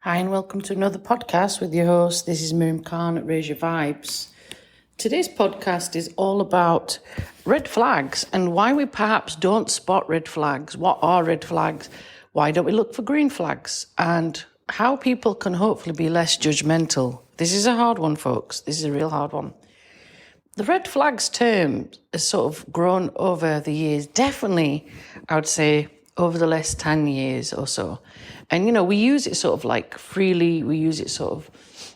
Hi, and welcome to another podcast with your host. This is Miriam Khan at Raise Your Vibes. Today's podcast is all about red flags and why we perhaps don't spot red flags. What are red flags? Why don't we look for green flags? And how people can hopefully be less judgmental. This is a hard one, folks. This is a real hard one. The red flags term has sort of grown over the years. Definitely, I would say, over the last 10 years or so. And, we use it sort of like freely. We use it sort of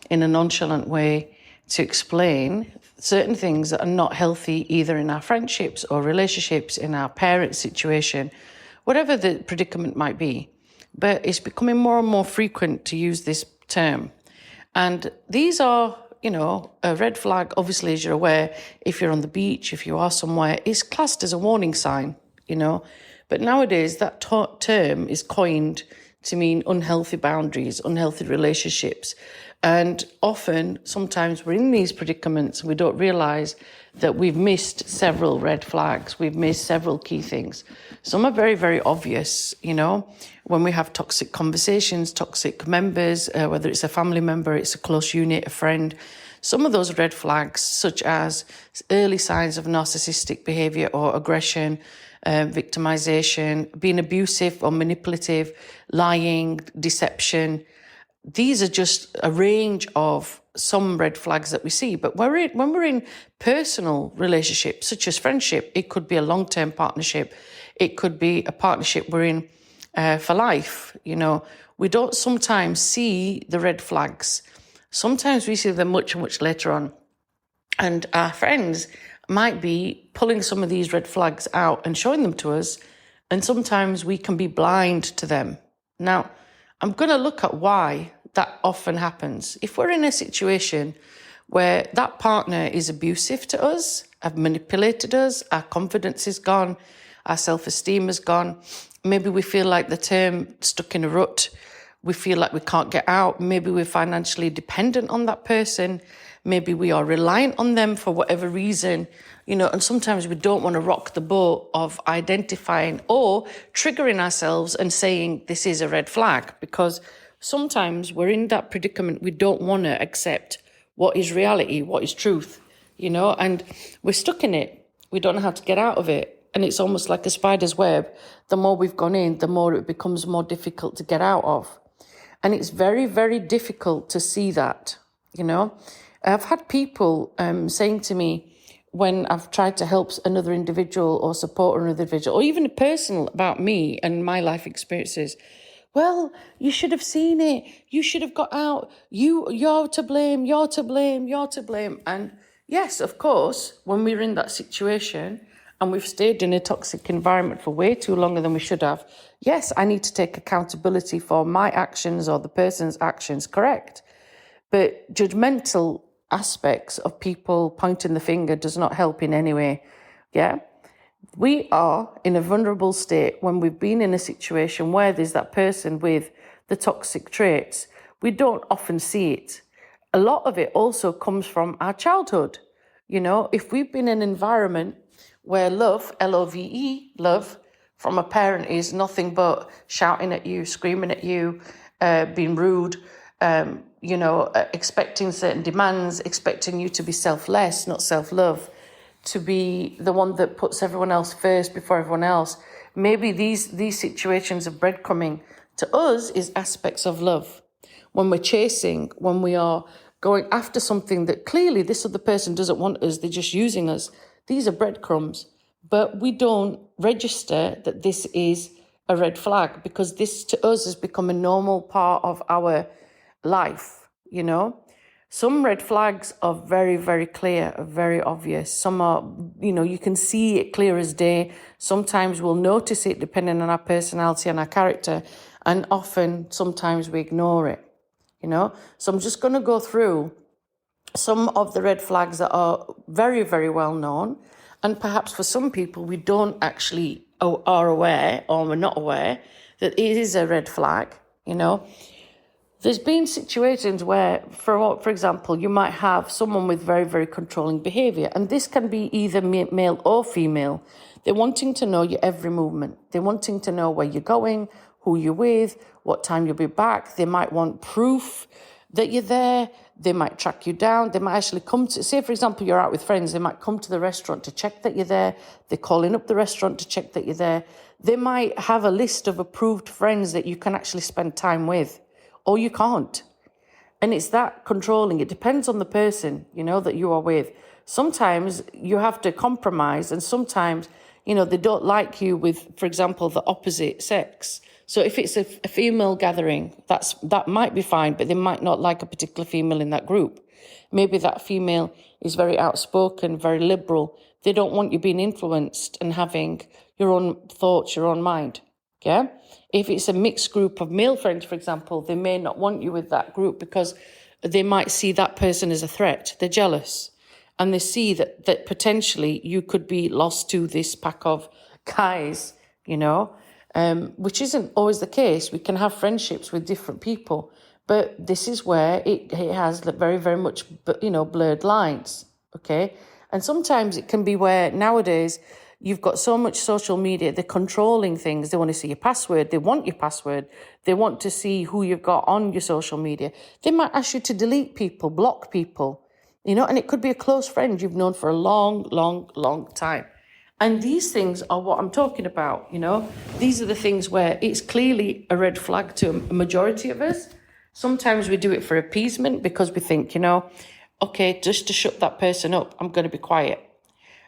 in a nonchalant way to explain certain things that are not healthy, either in our friendships or relationships, in our parent situation, whatever the predicament might be. But it's becoming more and more frequent to use this term. And these are, a red flag, obviously, as you're aware, if you're on the beach, if you are somewhere, is classed as a warning sign, But nowadays, that term is coined to mean unhealthy boundaries, unhealthy relationships. And often, sometimes we're in these predicaments and we don't realise that we've missed several red flags. We've missed several key things. Some are very, very obvious, when we have toxic conversations, toxic members, whether it's a family member, it's a close unit, a friend. Some of those red flags, such as early signs of narcissistic behaviour or aggression, victimization, being abusive or manipulative, lying, deception. These are just a range of some red flags that we see. But when we're in personal relationships, such as friendship, it could be a long-term partnership. It could be a partnership we're in for life. We don't sometimes see the red flags. Sometimes we see them much, much later on. And our friends might be pulling some of these red flags out and showing them to us. And sometimes we can be blind to them. Now, I'm going to look at why that often happens. If we're in a situation where that partner is abusive to us, have manipulated us, our confidence is gone, our self-esteem is gone, maybe we feel like the term stuck in a rut, we feel like we can't get out, maybe we're financially dependent on that person, maybe we are reliant on them for whatever reason, and sometimes we don't want to rock the boat of identifying or triggering ourselves and saying this is a red flag, because sometimes we're in that predicament. We don't want to accept what is reality, what is truth, and we're stuck in it. We don't know how to get out of it. And it's almost like a spider's web. The more we've gone in, the more it becomes more difficult to get out of. And it's very, very difficult to see that, I've had people saying to me when I've tried to help another individual or support another individual, or even personal about me and my life experiences, well, you should have seen it. You should have got out. You're to blame. You're to blame. You're to blame. And yes, of course, when we're in that situation and we've stayed in a toxic environment for way too longer than we should have, yes, I need to take accountability for my actions or the person's actions, correct? But judgmental aspects of people pointing the finger does not help in any way, yeah? We are in a vulnerable state when we've been in a situation where there's that person with the toxic traits. We don't often see it. A lot of it also comes from our childhood. If we've been in an environment where love, L-O-V-E, love, from a parent is nothing but shouting at you, screaming at you, being rude, expecting certain demands, expecting you to be selfless, not self-love, to be the one that puts everyone else first before everyone else. Maybe these situations of breadcrumbing to us is aspects of love. When we're chasing, when we are going after something that clearly this other person doesn't want us, they're just using us. These are breadcrumbs. But we don't register that this is a red flag, because this to us has become a normal part of our life, Some red flags are very, very clear, are very obvious. Some are, you can see it clear as day. Sometimes we'll notice it depending on our personality and our character. And often, sometimes we ignore it, So I'm just going to go through some of the red flags that are very, very well known. And perhaps for some people, we don't actually are aware, or we're not aware that it is a red flag, There's been situations where, for example, you might have someone with very, very controlling behaviour, and this can be either male or female. They're wanting to know your every movement. They're wanting to know where you're going, who you're with, what time you'll be back. They might want proof that you're there. They might track you down. They might actually come to, say, for example, you're out with friends. They might come to the restaurant to check that you're there. They're calling up the restaurant to check that you're there. They might have a list of approved friends that you can actually spend time with, or you can't. And it's that controlling. It depends on the person, that you are with. Sometimes you have to compromise, and sometimes, they don't like you with, for example, the opposite sex. So if it's a female gathering, that might be fine, but they might not like a particular female in that group. Maybe that female is very outspoken, very liberal. They don't want you being influenced and having your own thoughts, your own mind. Yeah? If it's a mixed group of male friends, for example, they may not want you with that group because they might see that person as a threat. They're jealous. And they see that potentially you could be lost to this pack of guys, which isn't always the case. We can have friendships with different people, but this is where it has very, very much, blurred lines, okay? And sometimes it can be where nowadays you've got so much social media, they're controlling things. They want to see your password. They want your password. They want to see who you've got on your social media. They might ask you to delete people, block people, and it could be a close friend you've known for a long, long, long time. And these things are what I'm talking about, These are the things where it's clearly a red flag to a majority of us. Sometimes we do it for appeasement because we think, okay, just to shut that person up, I'm going to be quiet.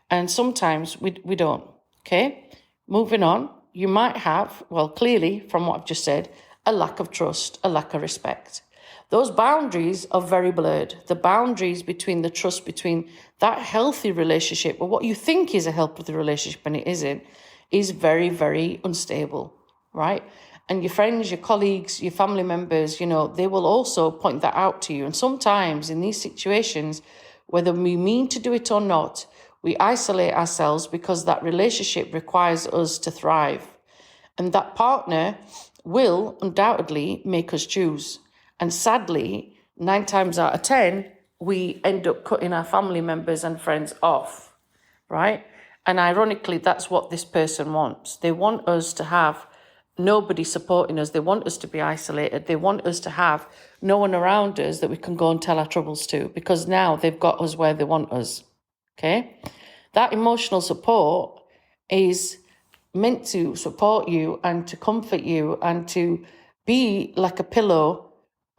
And sometimes we don't, okay? Moving on, you might have, clearly from what I've just said, a lack of trust, a lack of respect. Those boundaries are very blurred. The boundaries between the trust, between that healthy relationship, or what you think is a healthy relationship and it isn't, is very, very unstable, right? And your friends, your colleagues, your family members, they will also point that out to you. And sometimes in these situations, whether we mean to do it or not, we isolate ourselves because that relationship requires us to thrive. And that partner will undoubtedly make us choose. And sadly, 9 times out of 10, we end up cutting our family members and friends off, right? And ironically, that's what this person wants. They want us to have nobody supporting us. They want us to be isolated. They want us to have no one around us that we can go and tell our troubles to, because now they've got us where they want us, okay? That emotional support is meant to support you and to comfort you and to be like a pillow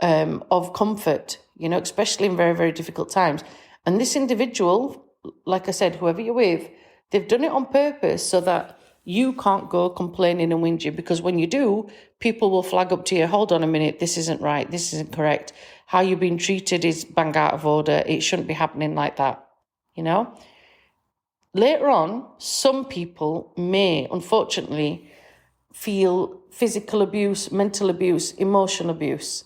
of comfort, especially in very, very difficult times. And this individual, like I said, whoever you're with, they've done it on purpose so that you can't go complaining and whinging, because when you do, people will flag up to you, hold on a minute, this isn't right, this isn't correct. How you've been treated is bang out of order. It shouldn't be happening like that, Later on, some people may, unfortunately, feel physical abuse, mental abuse, emotional abuse.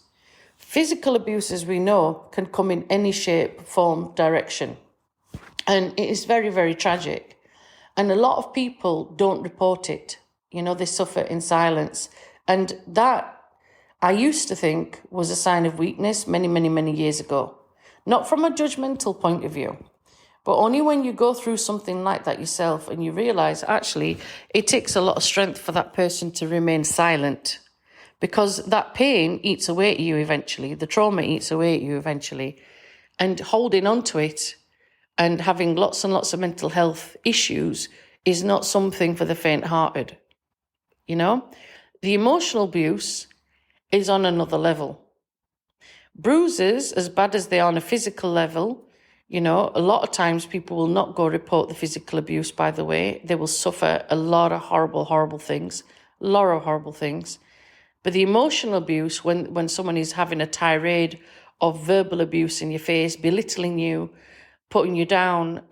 Physical abuse, as we know, can come in any shape, form, direction. And it is very, very tragic. And a lot of people don't report it. They suffer in silence. And that, I used to think, was a sign of weakness many, many, many years ago. Not from a judgmental point of view, but only when you go through something like that yourself and you realise, actually, it takes a lot of strength for that person to remain silent. Because that pain eats away at you eventually. The trauma eats away at you eventually. And holding on to it and having lots and lots of mental health issues is not something for the faint-hearted. The emotional abuse is on another level. Bruises, as bad as they are on a physical level, a lot of times people will not go report the physical abuse, by the way. They will suffer a lot of horrible, horrible things. But the emotional abuse, when someone is having a tirade of verbal abuse in your face, belittling you, putting you down,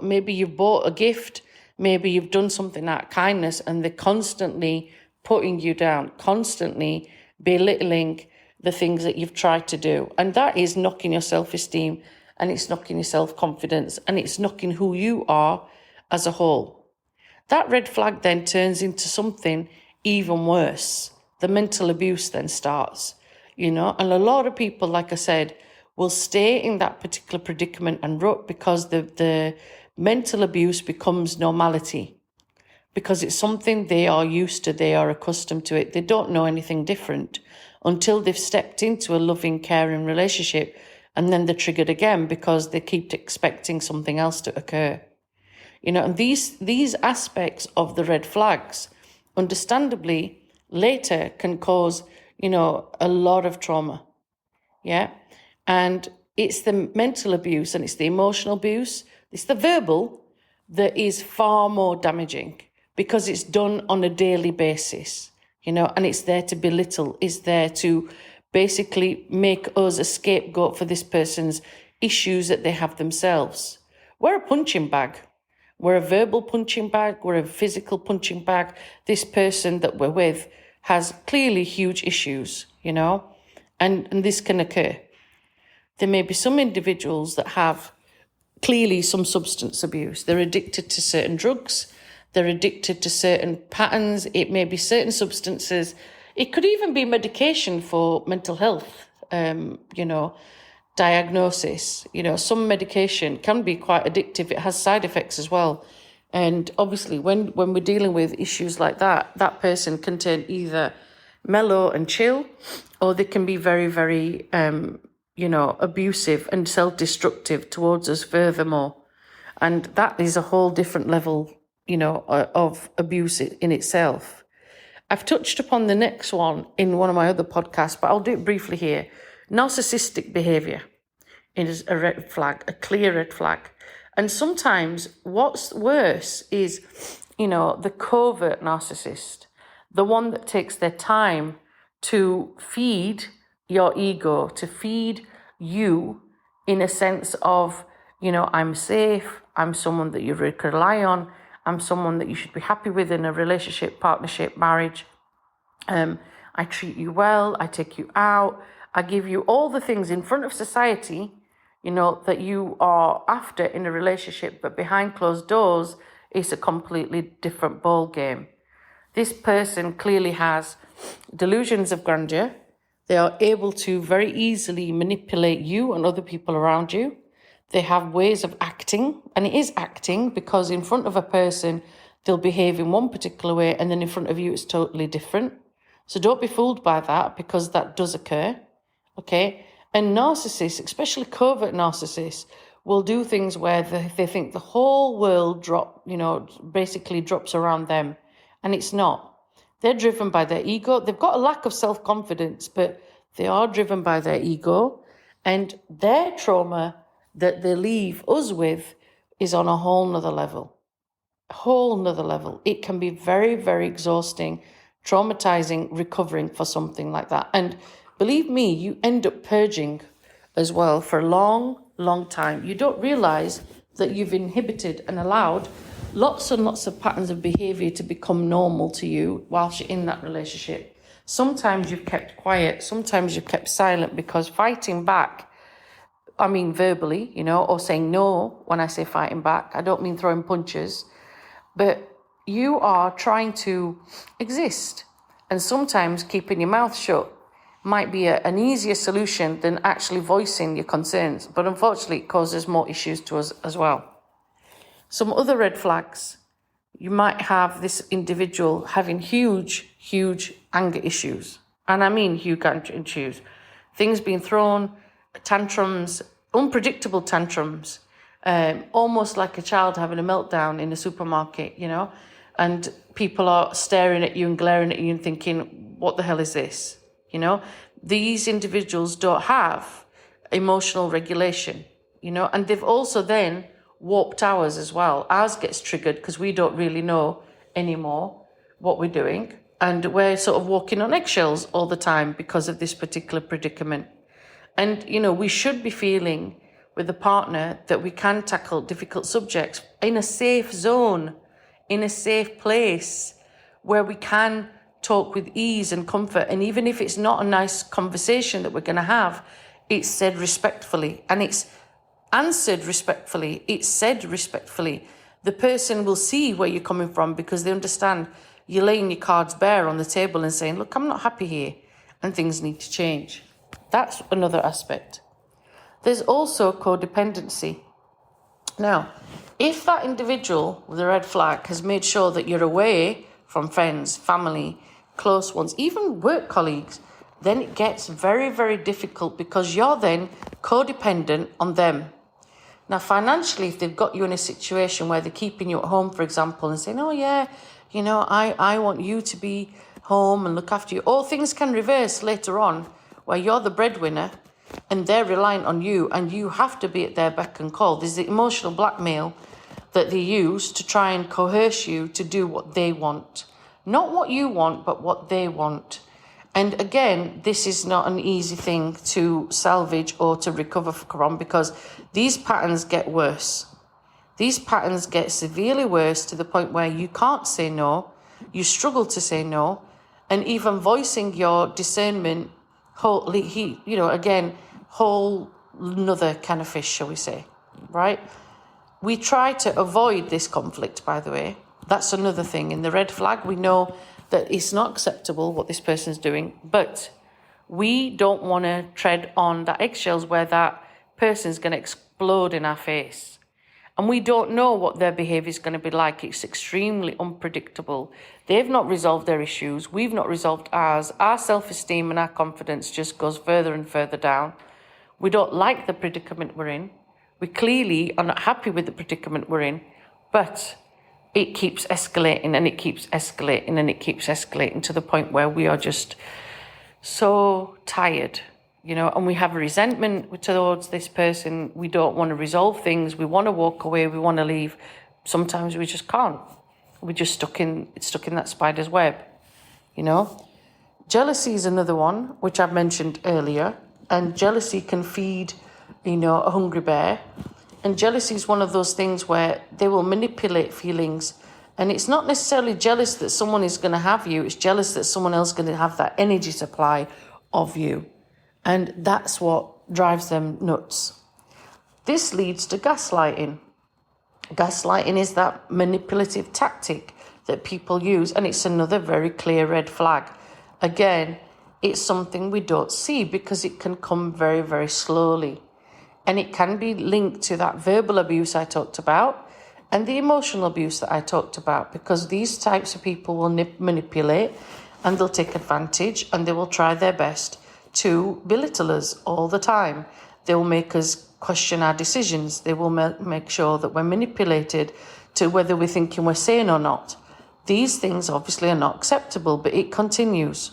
maybe you've bought a gift, maybe you've done something out of kindness, and they're constantly putting you down, constantly belittling the things that you've tried to do. And that is knocking your self-esteem, and it's knocking your self-confidence, and it's knocking who you are as a whole. That red flag then turns into something even worse. The mental abuse then starts, and a lot of people, like I said, will stay in that particular predicament and rut because the mental abuse becomes normality. because it's something they are used to, they are accustomed to it. They don't know anything different until they've stepped into a loving, caring relationship, and then they're triggered again because they keep expecting something else to occur. And these aspects of the red flags, understandably, later can cause, a lot of trauma. Yeah. And it's the mental abuse and it's the emotional abuse, it's the verbal that is far more damaging because it's done on a daily basis, and it's there to belittle, it's there to basically make us a scapegoat for this person's issues that they have themselves. We're a punching bag. We're a verbal punching bag. We're a physical punching bag. This person that we're with has clearly huge issues, and this can occur. There may be some individuals that have clearly some substance abuse. They're addicted to certain drugs. They're addicted to certain patterns. It may be certain substances. It could even be medication for mental health, diagnosis. Some medication can be quite addictive. It has side effects as well. And obviously, when we're dealing with issues like that, that person can turn either mellow and chill, or they can be very, very, abusive and self-destructive towards us furthermore. And that is a whole different level, of abuse in itself. I've touched upon the next one in one of my other podcasts, but I'll do it briefly here. Narcissistic behaviour is a red flag, a clear red flag. And sometimes what's worse is, the covert narcissist, the one that takes their time to feed your ego, to feed you in a sense of, I'm safe, I'm someone that you can rely on, I'm someone that you should be happy with in a relationship, partnership, marriage. I treat you well, I take you out, I give you all the things in front of society, that you are after in a relationship, but behind closed doors, it's a completely different ball game. This person clearly has delusions of grandeur. They are able to very easily manipulate you and other people around you. They have ways of acting, and it is acting because in front of a person, they'll behave in one particular way, and then in front of you, it's totally different. So don't be fooled by that, because that does occur, okay? And narcissists, especially covert narcissists, will do things where they think the whole world basically drops around them, and it's not. They're driven by their ego. They've got a lack of self-confidence, but they are driven by their ego. And their trauma that they leave us with is on a whole nother level. A whole nother level. It can be very, very exhausting, traumatizing, recovering for something like that. And believe me, you end up purging as well for a long, long time. You don't realize that you've inhibited and allowed lots and lots of patterns of behavior to become normal to you whilst you're in that relationship. Sometimes you've kept quiet, sometimes you've kept silent, because fighting back, I mean verbally, or saying no. When I say fighting back, I don't mean throwing punches, but you are trying to exist. And sometimes keeping your mouth shut might be an easier solution than actually voicing your concerns. But unfortunately, it causes more issues to us as well. Some other red flags, you might have this individual having huge, huge anger issues. And I mean huge anger issues. Things being thrown, tantrums, unpredictable tantrums, almost like a child having a meltdown in a supermarket, and people are staring at you and glaring at you and thinking, what the hell is this? These individuals don't have emotional regulation, and they've also then warped ours as well. Ours gets triggered because we don't really know anymore what we're doing. And we're sort of walking on eggshells all the time because of this particular predicament. And, we should be feeling with a partner that we can tackle difficult subjects in a safe zone, in a safe place where we can talk with ease and comfort. And even if it's not a nice conversation that we're going to have, it's said respectfully, and it's answered respectfully, it's said respectfully. The person will see where you're coming from because they understand you're laying your cards bare on the table and saying, look, I'm not happy here and things need to change. That's another aspect. There's also codependency. Now, if that individual with a red flag has made sure that you're away from friends, family, close ones, even work colleagues, then it gets very, very difficult because you're then codependent on them. Now, financially, if they've got you in a situation where they're keeping you at home, for example, and saying, oh, yeah, I want you to be home and look after you, all things can reverse later on where you're the breadwinner and they're reliant on you and you have to be at their beck and call. There's the emotional blackmail that they use to try and coerce you to do what they want. Not what you want, but what they want. And again, this is not an easy thing to salvage or to recover from because these patterns get worse. These patterns get severely worse to the point where you can't say no, you struggle to say no, and even voicing your discernment, whole another kind of fish, shall we say, right? We try to avoid this conflict, by the way. That's another thing. In the red flag, we know that it's not acceptable what this person's doing, but we don't want to tread on that eggshells where that person's going to explode in our face. And we don't know what their behaviour is going to be like. It's extremely unpredictable. They've not resolved their issues. We've not resolved ours. Our self-esteem and our confidence just goes further and further down. We don't like the predicament we're in. We clearly are not happy with the predicament we're in, but it keeps escalating and it keeps escalating and it keeps escalating to the point where we are just so tired, and we have a resentment towards this person. We don't want to resolve things. We want to walk away. We want to leave. Sometimes we just can't. We're just stuck in that spider's web, Jealousy is another one, which I've mentioned earlier. And jealousy can feed, a hungry bear. And jealousy is one of those things where they will manipulate feelings. And it's not necessarily jealous that someone is going to have you. It's jealous that someone else is going to have that energy supply of you. And that's what drives them nuts. This leads to gaslighting. Gaslighting is that manipulative tactic that people use. And it's another very clear red flag. Again, it's something we don't see because it can come very, very slowly. And it can be linked to that verbal abuse I talked about and the emotional abuse that I talked about, because these types of people will manipulate and they'll take advantage and they will try their best to belittle us all the time. They will make us question our decisions. They will make sure that we're manipulated to whether we're thinking we're sane or not. These things obviously are not acceptable, but it continues.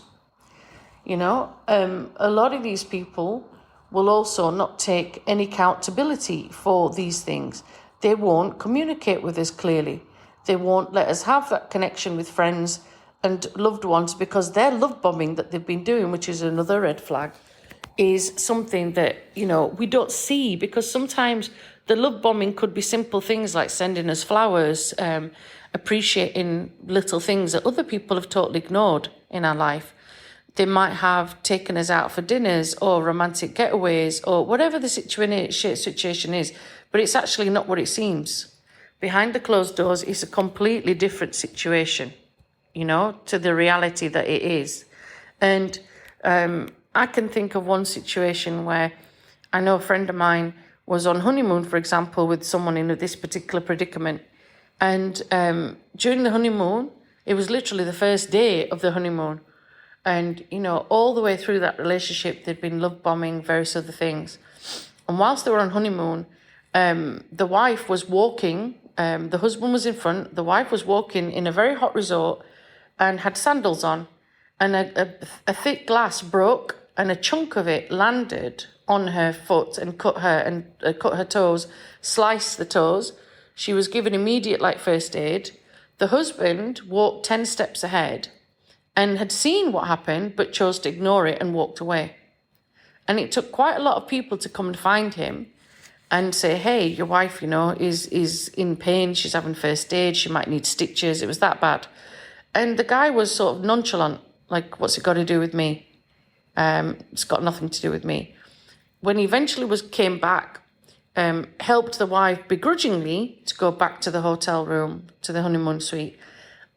A lot of these people will also not take any accountability for these things. They won't communicate with us clearly. They won't let us have that connection with friends and loved ones because their love bombing that they've been doing, which is another red flag, is something that, we don't see, because sometimes the love bombing could be simple things like sending us flowers, appreciating little things that other people have totally ignored in our life. They might have taken us out for dinners or romantic getaways or whatever the situation is, but it's actually not what it seems. Behind the closed doors, it's a completely different situation, to the reality that it is. And I can think of one situation where I know a friend of mine was on honeymoon, for example, with someone in this particular predicament. And during the honeymoon, it was literally the first day of the honeymoon. And, all the way through that relationship, they'd been love bombing, various other things. And whilst they were on honeymoon, the wife was walking, the husband was in front, the wife was walking in a very hot resort and had sandals on. And a thick glass broke and a chunk of it landed on her foot and cut her toes, sliced the toes. She was given immediate first aid. The husband walked 10 steps ahead and had seen what happened, but chose to ignore it and walked away. And it took quite a lot of people to come and find him and say, hey, your wife, is in pain. She's having first aid. She might need stitches. It was that bad. And the guy was sort of nonchalant, like, what's it got to do with me? It's got nothing to do with me. When he eventually came back, helped the wife begrudgingly to go back to the hotel room, to the honeymoon suite,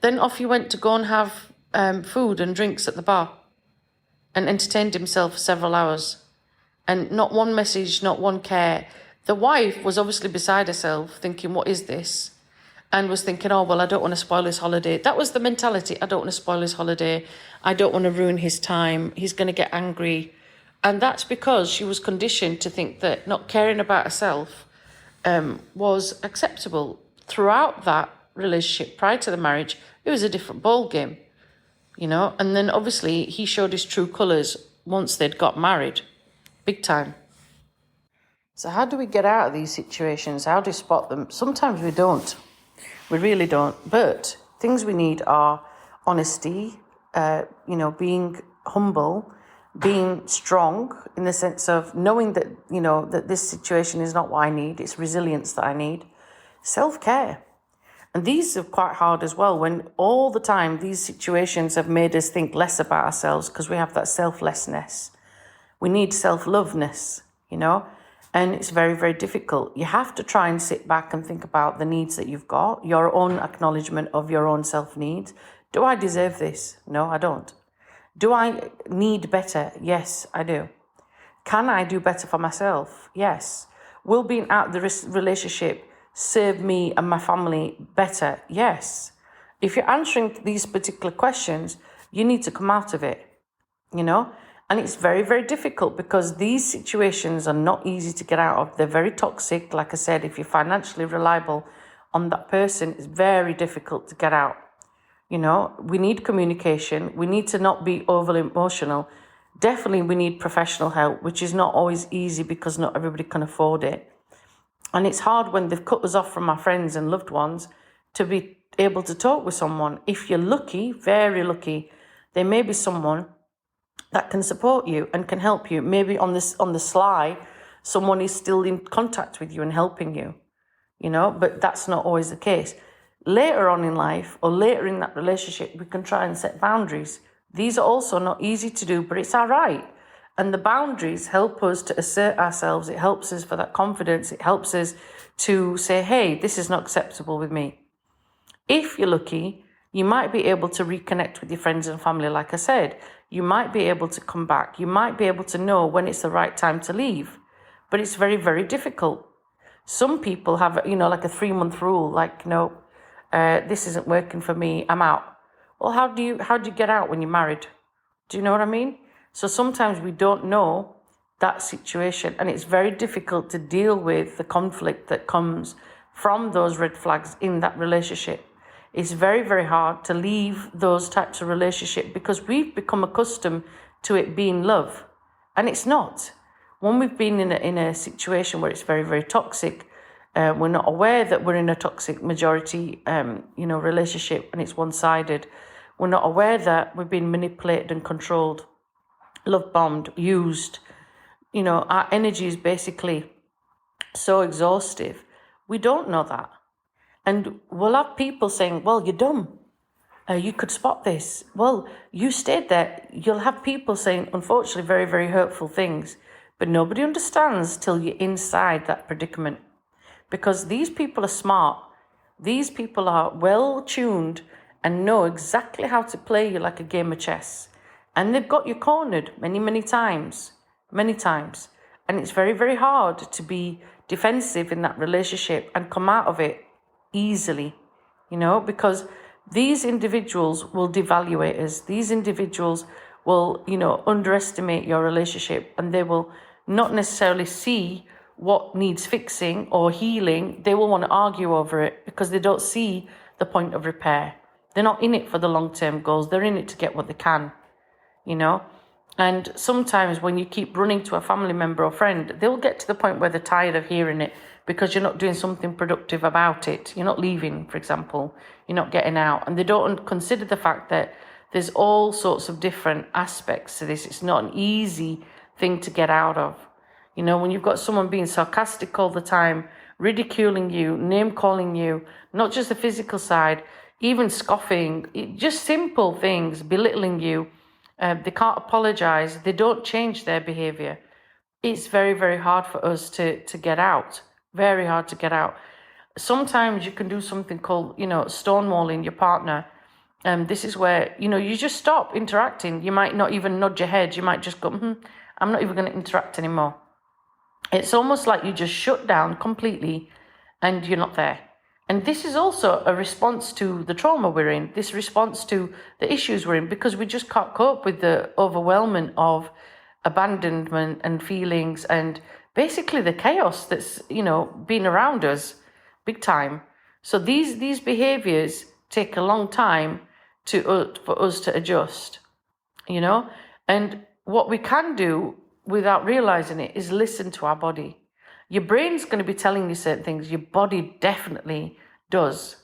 then off he went to go and have food and drinks at the bar and entertained himself for several hours. And not one message, not one care. The wife was obviously beside herself thinking, what is this? And was thinking, oh, well, I don't want to spoil his holiday. That was the mentality. I don't want to spoil his holiday. I don't want to ruin his time. He's going to get angry. And that's because she was conditioned to think that not caring about herself was acceptable. Throughout that relationship, prior to the marriage, it was a different ball game, And then obviously he showed his true colours once they'd got married, big time. So how do we get out of these situations? How do we spot them? Sometimes we don't. We really don't. But things we need are honesty, being humble, being strong in the sense of knowing that, that this situation is not what I need. It's resilience that I need. Self-care. And these are quite hard as well when all the time these situations have made us think less about ourselves because we have that selflessness. We need self-loveness, and it's very, very difficult. You have to try and sit back and think about the needs that you've got, your own acknowledgement of your own self-needs. Do I deserve this? No, I don't. Do I need better? Yes, I do. Can I do better for myself? Yes. Will being out of the relationship serve me and my family better? Yes. If you're answering these particular questions, you need to come out of it, And it's very, very difficult because these situations are not easy to get out of. They're very toxic. Like I said, if you're financially reliable on that person, it's very difficult to get out. We need communication. We need to not be overly emotional. Definitely we need professional help, which is not always easy because not everybody can afford it. And it's hard when they've cut us off from our friends and loved ones to be able to talk with someone. If you're lucky, very lucky, there may be someone that can support you and can help you. Maybe on the sly, someone is still in contact with you and helping you, but that's not always the case. Later on in life or later in that relationship, we can try and set boundaries. These are also not easy to do, but it's all right. And the boundaries help us to assert ourselves. It helps us for that confidence. It helps us to say, hey, this is not acceptable with me. If you're lucky, you might be able to reconnect with your friends and family, like I said. You might be able to come back. You might be able to know when it's the right time to leave. But it's very, very difficult. Some people have, like a 3-month rule, like, this isn't working for me, I'm out. Well, how do you get out when you're married? Do you know what I mean? So sometimes we don't know that situation, and it's very difficult to deal with the conflict that comes from those red flags in that relationship. It's very, very hard to leave those types of relationship because we've become accustomed to it being love, and it's not. When we've been in a situation where it's very, very toxic, we're not aware that we're in a toxic majority, relationship, and it's one-sided. We're not aware that we've been manipulated and controlled, love bombed, used. Our energy is basically so exhaustive. We don't know that. And we'll have people saying, well, you're dumb. You could spot this. Well, you stayed there. You'll have people saying, unfortunately, very, very hurtful things. But nobody understands till you're inside that predicament. Because these people are smart. These people are well tuned and know exactly how to play you like a game of chess. And they've got you cornered many, many times. Many times. And it's very, very hard to be defensive in that relationship and come out of it easily, because these individuals will devaluate us. These individuals will, underestimate your relationship, and they will not necessarily see what needs fixing or healing. They will want to argue over it because they don't see the point of repair. They're not in it for the long-term goals. They're in it to get what they can, And sometimes when you keep running to a family member or friend, they'll get to the point where they're tired of hearing it because you're not doing something productive about it. You're not leaving, for example. You're not getting out. And they don't consider the fact that there's all sorts of different aspects to this. It's not an easy thing to get out of. When you've got someone being sarcastic all the time, ridiculing you, name-calling you, not just the physical side, even scoffing, just simple things, belittling you. They can't apologize. They don't change their behavior. It's very, very hard for us to get out. Very hard to get out. Sometimes you can do something called, stonewalling your partner. This is where, you just stop interacting. You might not even nod your head. You might just go, I'm not even going to interact anymore. It's almost like you just shut down completely and you're not there. And this is also a response to the trauma we're in, this response to the issues we're in, because we just can't cope with the overwhelming of abandonment and feelings and basically the chaos that's, been around us big time. So these behaviors take a long time for us to adjust, and what we can do without realizing it is listen to our body. Your brain's going to be telling you certain things. Your body definitely does.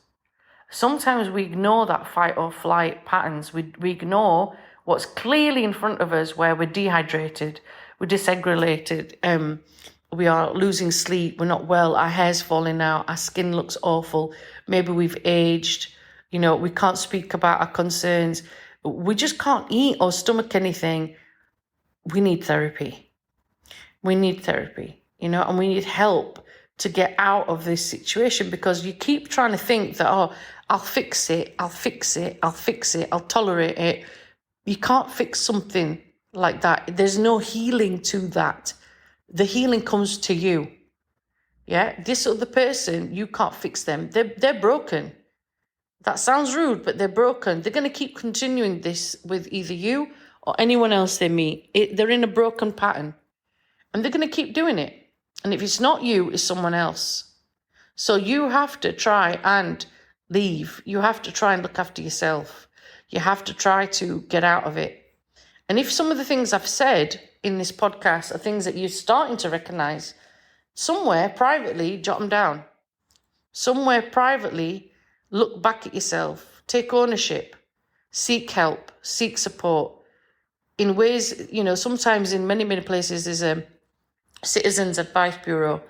Sometimes we ignore that fight or flight patterns. We ignore what's clearly in front of us, where we're dehydrated, we're dysregulated, we are losing sleep, we're not well, our hair's falling out, our skin looks awful, maybe we've aged, we can't speak about our concerns, we just can't eat or stomach anything. We need therapy. And we need help to get out of this situation, because you keep trying to think that, I'll fix it, I'll tolerate it. You can't fix something like that. There's no healing to that. The healing comes to you. Yeah, this other person, you can't fix them. They're broken. That sounds rude, but they're broken. They're going to keep continuing this with either you or anyone else they meet. They're in a broken pattern, and they're going to keep doing it. And if it's not you, it's someone else. So you have to try and leave. You have to try and look after yourself. You have to try to get out of it. And if some of the things I've said in this podcast are things that you're starting to recognize, somewhere privately, jot them down. Somewhere privately, look back at yourself. Take ownership. Seek help. Seek support. In ways, sometimes in many, many places there's a Citizens Advice Bureau.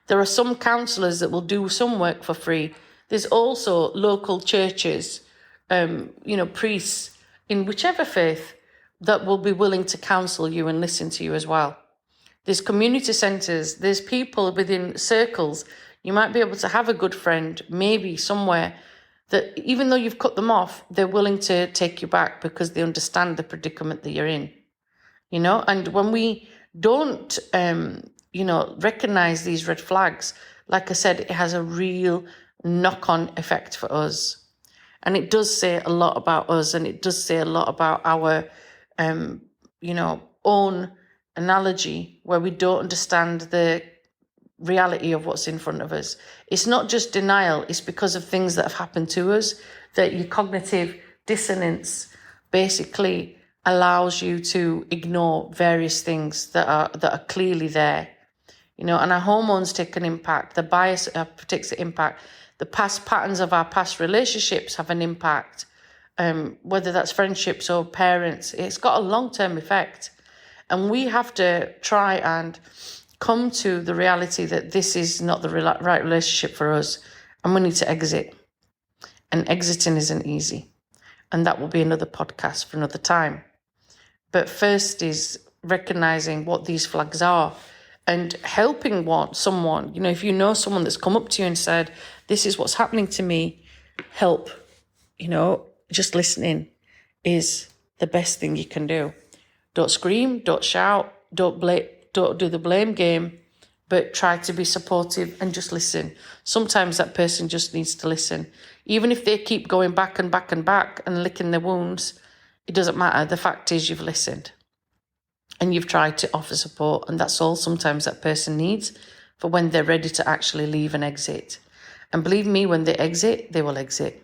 There are some counsellors that will do some work for free. There's also local churches, priests in whichever faith that will be willing to counsel you and listen to you as well. There's community centres. There's people within circles. You might be able to have a good friend, maybe somewhere, that even though you've cut them off, they're willing to take you back because they understand the predicament that you're in. And when we don't, recognize these red flags, like I said, it has a real knock-on effect for us. And it does say a lot about us, and it does say a lot about our, own analogy, where we don't understand the reality of what's in front of us. It's not just denial, it's because of things that have happened to us, that your cognitive dissonance basically allows you to ignore various things that are clearly there. And our hormones take an impact. The bias takes an impact. The past patterns of our past relationships have an impact, whether that's friendships or parents. It's got a long-term effect. And we have to try and come to the reality that this is not the right relationship for us, and we need to exit. And exiting isn't easy. And that will be another podcast for another time. But first is recognizing what these flags are and helping someone. If you know someone that's come up to you and said, this is what's happening to me, help. Just listening is the best thing you can do. Don't scream, don't shout, don't do the blame game, but try to be supportive and just listen. Sometimes that person just needs to listen. Even if they keep going back and back and back and licking their wounds, it doesn't matter. The fact is you've listened and you've tried to offer support, and that's all sometimes that person needs for when they're ready to actually leave and exit. And believe me, when they exit, they will exit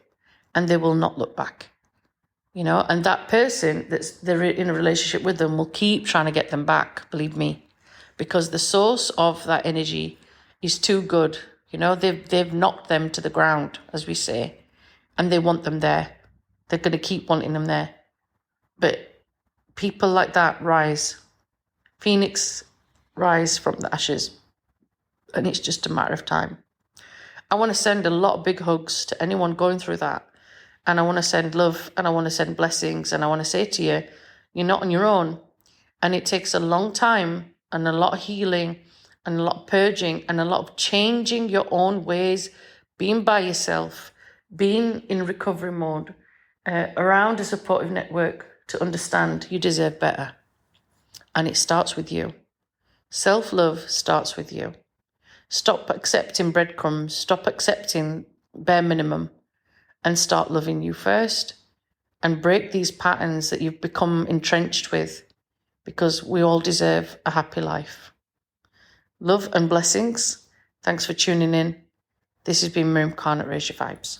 and they will not look back. And that person they're in a relationship with them will keep trying to get them back, believe me, because the source of that energy is too good. They've knocked them to the ground, as we say, and they want them there. They're going to keep wanting them there. But people like that rise. Phoenix rise from the ashes, and it's just a matter of time. I want to send a lot of big hugs to anyone going through that. And I want to send love, and I want to send blessings, and I want to say to you, you're not on your own. And it takes a long time and a lot of healing and a lot of purging and a lot of changing your own ways, being by yourself, being in recovery mode, around a supportive network to understand you deserve better. And it starts with you. Self-love starts with you. Stop accepting breadcrumbs, stop accepting bare minimum, and start loving you first, and break these patterns that you've become entrenched with, because we all deserve a happy life. Love and blessings. Thanks for tuning in. This has been Miriam Khan at Raise Your Vibes.